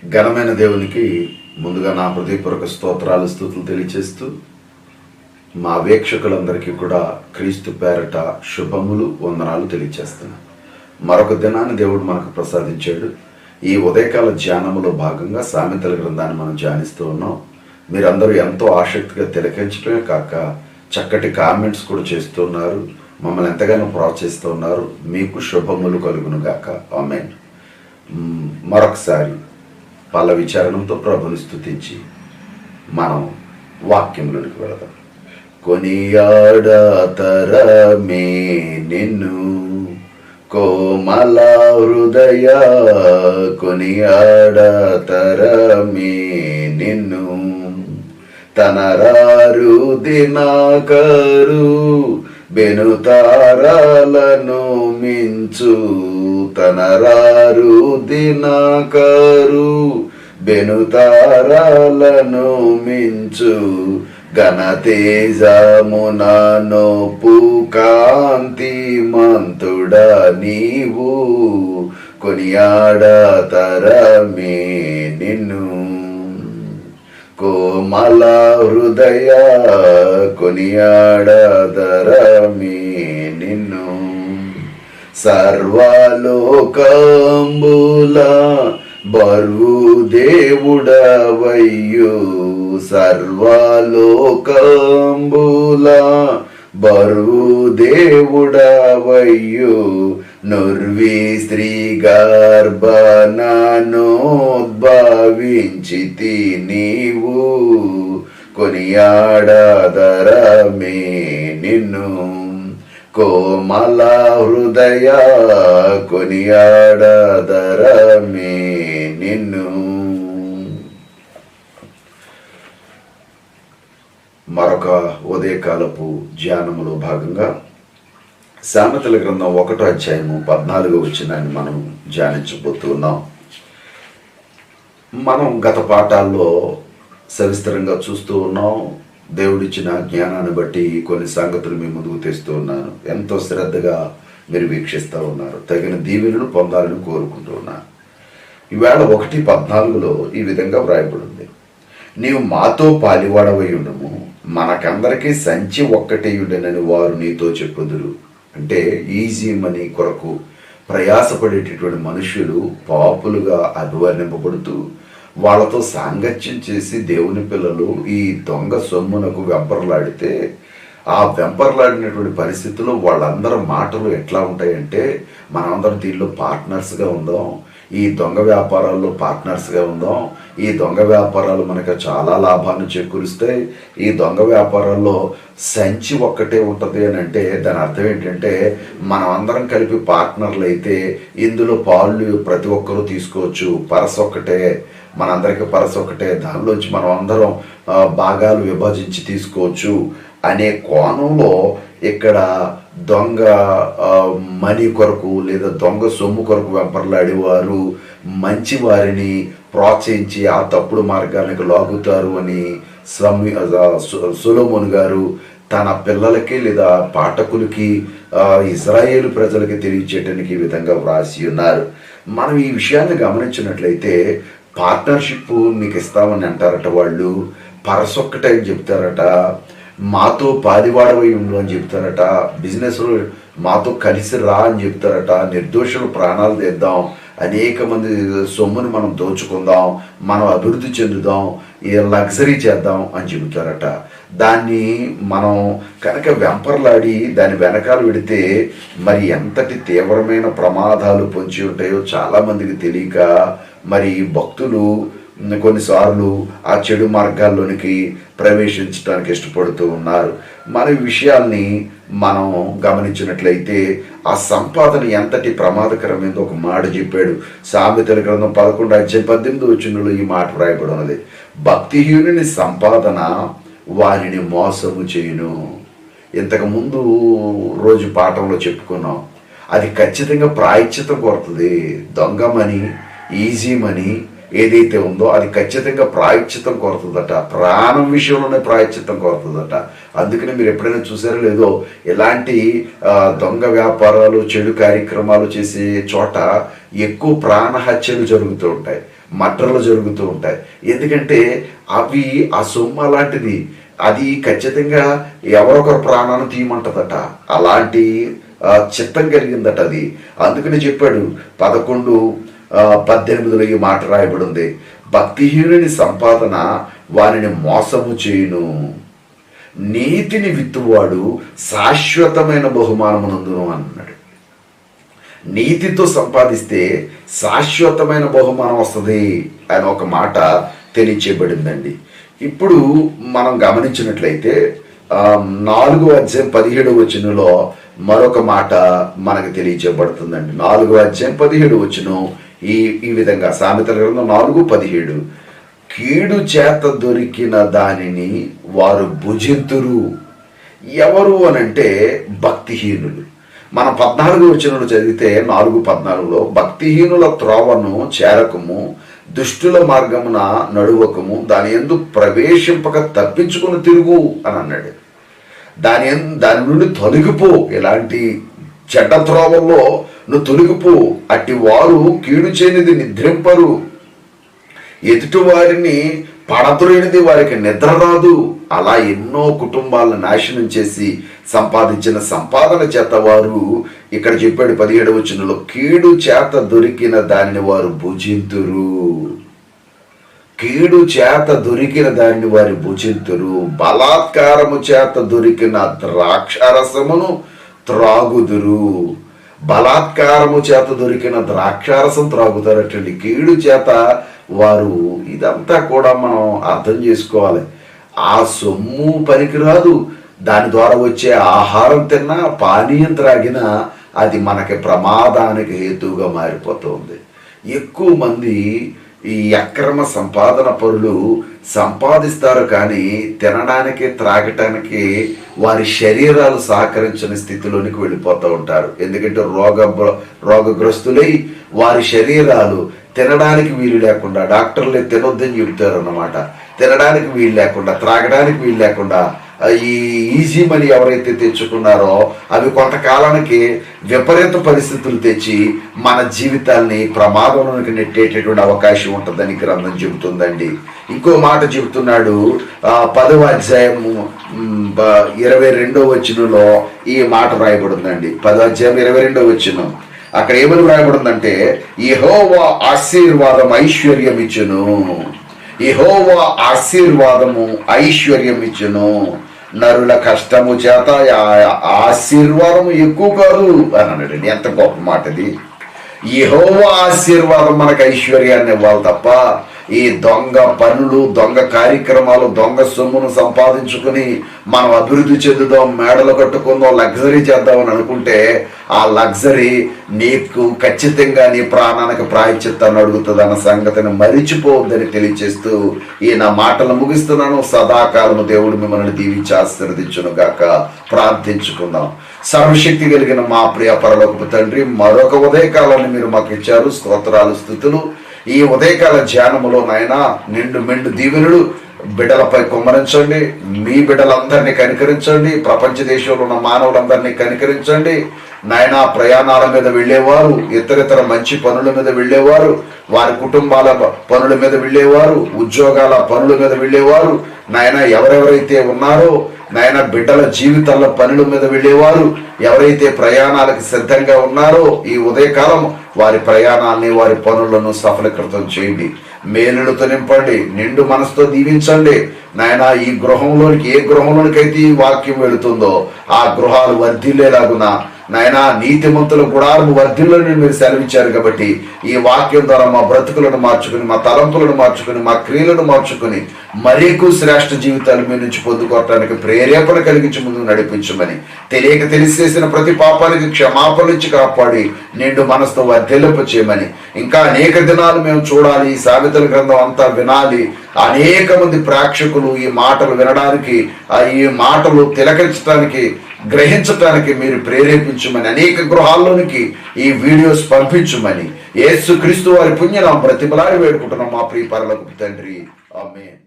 ఘనమైన దేవునికి ముందుగా నా హృదయపూర్వక స్తోత్రాలు స్తుతులు తెలియచేస్తూ మా వీక్షకులందరికీ కూడా క్రీస్తు పేరట శుభములు వందనాలు తెలియచేస్తున్నాను. మరొక దినాన్ని దేవుడు మనకు ప్రసాదించాడు. ఈ ఉదయకాల ధ్యానములో భాగంగా సామెతల గ్రంథాన్ని మనం ధ్యానిస్తూ ఉన్నాం. మీరందరూ ఎంతో ఆసక్తిగా తిలకించడమే కాక చక్కటి కామెంట్స్ కూడా చేస్తున్నారు, మమ్మల్ని ఎంతగానో ప్రోత్సహిస్తున్నారు. మీకు శుభములు కలుగును గాక. ఆమేన్. మరొకసారి పల్ల విచారణంతో ప్రభుని స్తుతించి మనం వాక్యంలోనికి వెళదాం. కొనియాడతరమే నిన్ను కోమల హృదయ, కొనియాడతరమే నిన్ను తనరారు దినాకరు బెనుతారాలను మించు, తనరారు దినాకరు బెనుతారాలను మించు ఘనతేజమున నొప్పు కాంతి మంతుడా నీవు కొనియాడతరమే నిన్ను కోమల హృదయ, కొనియాడతరమే నిన్ను సర్వలోకంబుల బర్వు దేవుడవయ్యు, సర్వలోకంబుల బర్వు దేవుడవయ్యు నుర్వి స్త్రీ గర్భనోద్భవించితి నీవు కొనియాడతరమే నిన్ను కోమల హృదయ, కొనియాడతరమే నిన్ను. మరొక ఉదయకాలపు ధ్యానములో భాగంగా సామెతల గ్రంథం 1వ అధ్యాయము 14వ వచనాన్ని మనం ధ్యానించబోతున్నాం. మనం గత పాఠాల్లో సవిస్తరంగా చూస్తూ ఉన్నాం. దేవుడిచ్చిన జ్ఞానాన్ని బట్టి కొన్ని సంగతులు మీ ముందుకు తెస్తూ ఉన్నాను. ఎంతో శ్రద్ధగా మీరు వీక్షిస్తూ ఉన్నారు. తగిన దీవెనలు పొందాలని కోరుకుంటూ ఉన్నాను. ఈవేళ 1:14లో ఈ విధంగా వ్రాయబడింది, నీవు మాతో పాలివాడవై ఉండము, మనకందరికీ సంచి ఒక్కటేయుడనని వారు నీతో చెప్పుదురు. అంటే ఈజీ మనీ కొరకు ప్రయాసపడేటటువంటి మనుషులు పాపులుగా అభివర్ణింపబడుతూ వాళ్ళతో సాంగత్యం చేసి దేవుని పిల్లలు ఈ దొంగ సొమ్మునకు వెంపర్లాడితే ఆ వెంపర్లాడినటువంటి పరిస్థితుల్లో వాళ్ళందరి మాటలు ఎట్లా ఉంటాయంటే, మనమందరం దీనిలో పార్ట్నర్స్గా ఉందాం, ఈ దొంగ వ్యాపారాల్లో పార్ట్నర్స్గా ఉందాం, ఈ దొంగ వ్యాపారాలు మనకు చాలా లాభాన్ని చేకూరుస్తాయి, ఈ దొంగ వ్యాపారాల్లో సంచి ఒక్కటే ఉంటుంది అని అంటే దాని అర్థం ఏంటంటే మనం అందరం కలిపి పార్ట్నర్లు అయితే ఇందులో పాళ్ళు ప్రతి ఒక్కరూ తీసుకోవచ్చు, పరస ఒక్కటే, మనందరికీ పరస ఒక్కటే, దానిలోంచి మనం అందరం భాగాలు విభజించి తీసుకోవచ్చు అనే కోణంలో ఇక్కడ దొంగ మనీ కొరకు లేదా దొంగ సొమ్ము కొరకు వెంపర్లాడేవారు మంచి వారిని ప్రోత్సహించి ఆ తప్పుడు మార్గానికి లాగుతారు అని సొలొమోను గారు తన పిల్లలకి లేదా పాఠకులకి ఇజ్రాయేలు ప్రజలకి తెలియచేయడానికి ఈ విధంగా వ్రాసి ఉన్నారు. మనం ఈ విషయాన్ని గమనించినట్లయితే పార్ట్నర్షిప్ మీకు ఇస్తామని అంటారట, వాళ్ళు పరసొక్కటే అని చెప్తారట, మాతో పాలివాడవై ఉండు అని చెప్తారట, బిజినెస్లో మాతో కలిసి రా అని చెప్తారట, నిర్దోషులు ప్రాణాలు తెద్దాం, అనేక మంది సొమ్ముని మనం దోచుకుందాం, మనం అభివృద్ధి చెందుదాం, ఈ లగ్జరీ చేద్దాం అని చెబుతారట. దాన్ని మనం కనుక వెంపర్లాడి దాని వెనకాల పెడితే మరి ఎంతటి తీవ్రమైన ప్రమాదాలు పొంచి ఉంటాయో చాలామందికి తెలియక మరి భక్తులు కొన్నిసార్లు ఆ చెడు మార్గాల్లోనికి ప్రవేశించడానికి ఇష్టపడుతూ ఉన్నారు. మన విషయాల్ని మనం గమనించినట్లయితే ఆ సంపాదన ఎంతటి ప్రమాదకరమైందో ఒక మాట చెప్పాడు. సామెతల గ్రంథం 11:18 ఈ మాట వ్రాయబడి ఉన్నది, భక్తిహీనుని సంపాదన వారిని మోసము చేయును. ఇంతకుముందు రోజు పాఠంలో చెప్పుకున్నాం, అది ఖచ్చితంగా ప్రాయశ్చితం కోరుతుంది. దొంగ మనీ, ఈజీ మనీ ఏదైతే ఉందో అది ఖచ్చితంగా ప్రాయశ్చితం కోరుతుందట, ప్రాణం విషయంలోనే ప్రాయశ్చితం కోరుతుందట. అందుకని మీరు ఎప్పుడైనా చూసారో లేదో ఇలాంటి దొంగ వ్యాపారాలు చెడు కార్యక్రమాలు చేసే చోట ఎక్కువ ప్రాణహత్యలు జరుగుతూ ఉంటాయి. మర్డర్లు జరుగుతూ ఉంటాయి. ఎందుకంటే అవి ఆ సొమ్ము అలాంటిది, అది ఖచ్చితంగా ఎవరొకరు ప్రాణాన్ని తీయమంటదట, అలాంటి చిత్తం కలిగిందట అది. అందుకని చెప్పాడు 11:18 ఈ మాట రాయబడి ఉంది, భక్తిహీనుని సంపాదన వారిని మోసము చేయును, నీతిని విత్తువాడు శాశ్వతమైన బహుమానమునందును అన్నాడు. నీతితో సంపాదిస్తే శాశ్వతమైన బహుమానం వస్తుంది అని ఒక మాట తెలియచేయబడిందండి. ఇప్పుడు మనం గమనించినట్లయితే 4:17 మరొక మాట మనకు తెలియచేయబడుతుందండి. 4:17 ఈ విధంగా, సామెతల గ్రంథం 4:17, కీడు చేత దొరికిన దానిని వారు భుజింతురు. ఎవరు అనంటే భక్తిహీనులు. మనం 14 చదివితే 4:14, భక్తిహీనుల త్రోవను చేరకము, దుష్టుల మార్గమున నడువకము, దాని యందు ప్రవేశింపక తప్పించుకుని తిరుగు అని అన్నాడు. దాని నుండి తొలగిపో, ఇలాంటి చెడ్డ త్రోవల్లో నువ్వు తొలగిపో. అట్టి వారు కీడు చేయనిది నిద్రింపరు, ఎదుటి వారిని పడతులేనిది వారికి నిద్ర రాదు. అలా ఎన్నో కుటుంబాలను నాశనం చేసి సంపాదించిన సంపాదన చేత వారు, ఇక్కడ చెప్పాడు 17 కీడు చేత దొరికిన దానిని వారు భుజింతురు. కీడు చేత దొరికిన దానిని వారు భుజింతురు, బలాత్కారము చేత దొరికిన ద్రాక్షారసమును త్రాగుదురు. బలాత్కారము చేత దొరికిన ద్రాక్షారసం త్రాగుతారటండి. కీడు చేత వారు, ఇదంతా కూడా మనం అర్థం చేసుకోవాలి. ఆ సొమ్ము పనికిరాదు, దాని ద్వారా వచ్చే ఆహారం తిన్నా, పానీయం త్రాగినా అది మనకి ప్రమాదానికి హేతువుగా మారిపోతుంది. ఎక్కువ మంది ఈ అక్రమ సంపాదన పరులు సంపాదిస్తారు, కానీ తినడానికి త్రాగటానికి వారి శరీరాలు సహకరించని స్థితిలోనికి వెళ్ళిపోతూ ఉంటారు. ఎందుకంటే రోగగ్రస్తులై వారి శరీరాలు తినడానికి వీలు లేకుండా, డాక్టర్లే తినొద్దని చెబుతారు అన్నమాట, తినడానికి వీలు లేకుండా, త్రాగడానికి వీలు లేకుండా ఈ ఈజీ మనీ ఎవరైతే తెచ్చుకున్నారో అవి కొంతకాలానికి విపరీత పరిస్థితులు తెచ్చి మన జీవితాల్ని ప్రమాదంలోకి నెట్టేటటువంటి అవకాశం ఉంటుందని గ్రంథం చెబుతుందండి. ఇంకో మాట చెబుతున్నాడు 10:22 ఈ మాట రాయబడిందండి. 10:22 అక్కడ ఏమని రాయబడిందంటే, యెహోవా ఆశీర్వాదం ఐశ్వర్యం ఇచ్చును, యెహోవా ఆశీర్వాదము ఐశ్వర్యం ఇచ్చును, నరుల కష్టము చేత ఆశీర్వాదము ఎక్కువ కాదు అని అన్నాడండి. ఎంత గొప్ప మాట ఇది! యెహోవా ఆశీర్వాదం మనకు ఐశ్వర్యాన్ని ఇవ్వాలి తప్ప ఈ దొంగ పనులు, దొంగ కార్యక్రమాలు, దొంగ సొమ్మును సంపాదించుకుని మనం అభివృద్ధి చెందుదాం, మేడలు కట్టుకుందాం, లగ్జరీ చేద్దామని అనుకుంటే ఆ లగ్జరీ నీకు ఖచ్చితంగా నీ ప్రాణానికి ప్రాయశ్చిత్తాన్ని అడుగుతుంది అన్న సంగతిని మరిచిపోవద్దని తెలియచేస్తూ ఈ నా మాటలు ముగిస్తున్నాను. సదాకాలము దేవుడు మిమ్మల్ని దీవించి ఆశీర్వదించును గాక. ప్రార్థించుకుందాం. సర్వశక్తి కలిగిన మా ప్రియ పరలోకపు తండ్రి, మరొక ఉదయకాలాన్ని మీరు మాకు ఇచ్చారు. స్తోత్రాలు, స్తుతులు. ఈ ఉదయకాల ధ్యానములో నాయనా నిండు మెండు దీవెనులు బిడ్డలపై కుమ్మరించండి. మీ బిడ్డలందరినీ కనికరించండి. ప్రపంచ దేశంలో ఉన్న మానవులందరినీ కనికరించండి నాయనా. ప్రయాణాల మీద వెళ్ళేవారు, ఇతరితర మంచి పనుల మీద వెళ్ళేవారు, వారి కుటుంబాల పనుల మీద వెళ్ళేవారు, ఉద్యోగాల పనుల మీద వెళ్ళేవారు నాయనా, ఎవరెవరైతే ఉన్నారో నాయన బిడ్డల జీవితాల పనుల మీద వెళ్ళేవారు, ఎవరైతే ప్రయాణాలకు సిద్ధంగా ఉన్నారో ఈ ఉదయకాలం వారి ప్రయాణాలని, వారి పనులను సఫలీకృతం చేయండి. మేలులతో నింపండి, నిండు మనసుతో దీవించండి నాయన. ఈ గృహంలోనికి, ఏ గృహంలోనికైతే ఈ వాక్యం వెళుతుందో ఆ గృహాలు వర్ధిల్లేలాగున నాయనా, నీతిమంతుల గుడారము వర్ధిల్లని మీరు సెలవిచ్చారు కాబట్టి ఈ వాక్యం ద్వారా మా బ్రతుకులను మార్చుకుని, మా తలంపులను మార్చుకుని, మా క్రియలను మార్చుకుని మరీకు శ్రేష్ఠ జీవితాలు మీ నుంచి పొందుకోవటానికి ప్రేరేపణ కలిగించి ముందుకు నడిపించమని, తెలియక తెలిసేసిన ప్రతి పాపానికి క్షమాపణ ఇచ్చి కాపాడి నిండు మనసుతో వర్ధిల్లింప చేయమని, ఇంకా అనేక దినాలు మేము చూడాలి, ఈ సామెతల గ్రంథం అంతా వినాలి, అనేక మంది ప్రేక్షకులు ఈ మాటలు వినడానికి, ఈ మాటలు తిలకించడానికి, గ్రహించటానికి మీరు ప్రేరేపించమని, అనేక గృహాల్లోనికి ఈ వీడియోస్ పంపించమని యేసు క్రీస్తు వారి పుణ్యనామమున బ్రతిమలాడి వేడుకుంటున్నాం మా ప్రియ పరలోకపు తండ్రి. ఆమేన్.